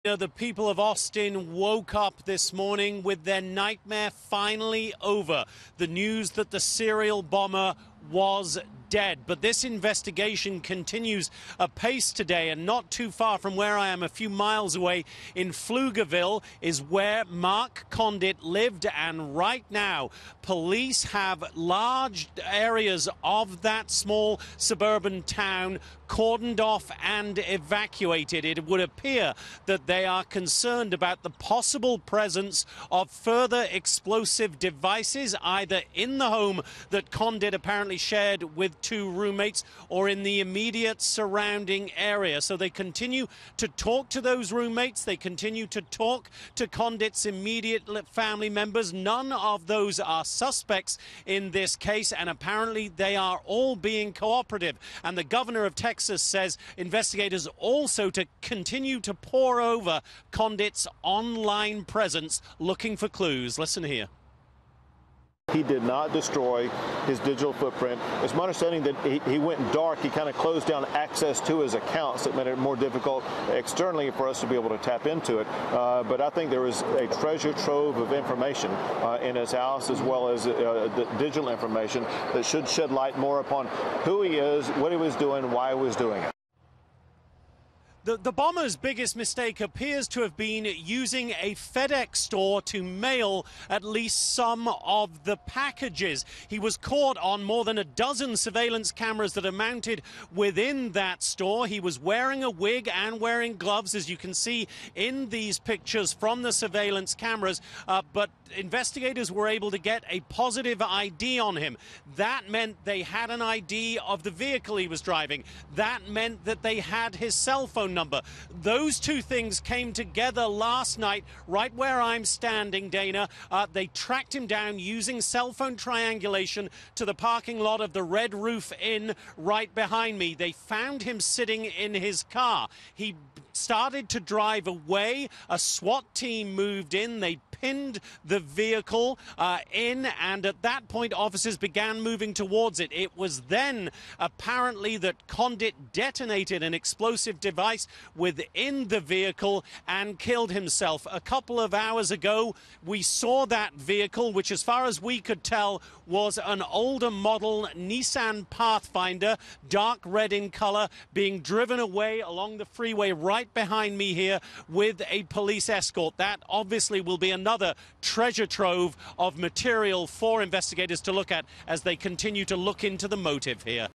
The people of Austin woke up this morning with their nightmare finally over. The news that the serial bomber was dead. But this investigation continues apace today, and not too far from where I am, a few miles away in Pflugerville, is where Mark Conditt lived. And right now, police have large areas of that small suburban town cordoned off and evacuated. It would appear that they are concerned about the possible presence of further explosive devices, either in the home that Conditt apparently shared with two roommates or in the immediate surrounding area. So they continue to talk to those roommates. They continue to talk to Conditt's immediate family members. None of those are suspects in this case, and apparently they are all being cooperative. And the governor of Texas says investigators also to continue to pore over Conditt's online presence, looking for clues. Listen here. He did not destroy his digital footprint. It's my understanding that he went dark. He kind of closed down access to his accounts. That made it more difficult externally for us to be able to tap into it. But I think there is a treasure trove of information in his house, as well as the digital information that should shed light more upon who he is, what he was doing, why he was doing it. The bomber's biggest mistake appears to have been using a FedEx store to mail at least some of the packages. He was caught on more than a dozen surveillance cameras that are mounted within that store. He was wearing a wig and wearing gloves, as you can see in these pictures from the surveillance cameras, but investigators were able to get a positive ID on him. That meant they had an ID of the vehicle he was driving. That meant that they had his cell phone number. Those two things came together last night right where I'm standing, Dana. They tracked him down using cell phone triangulation to the parking lot of the Red Roof Inn right behind me. They found him sitting in his car. He started to drive away. A SWAT team moved in. They pinned the vehicle in, and at that point officers began moving towards it. It was then apparently that Conditt detonated an explosive device within the vehicle and killed himself. A couple of hours ago we saw that vehicle, which as far as we could tell was an older model Nissan Pathfinder, dark red in color, being driven away along the freeway right behind me here with a police escort. That obviously will be another treasure trove of material for investigators to look at as they continue to look into the motive here.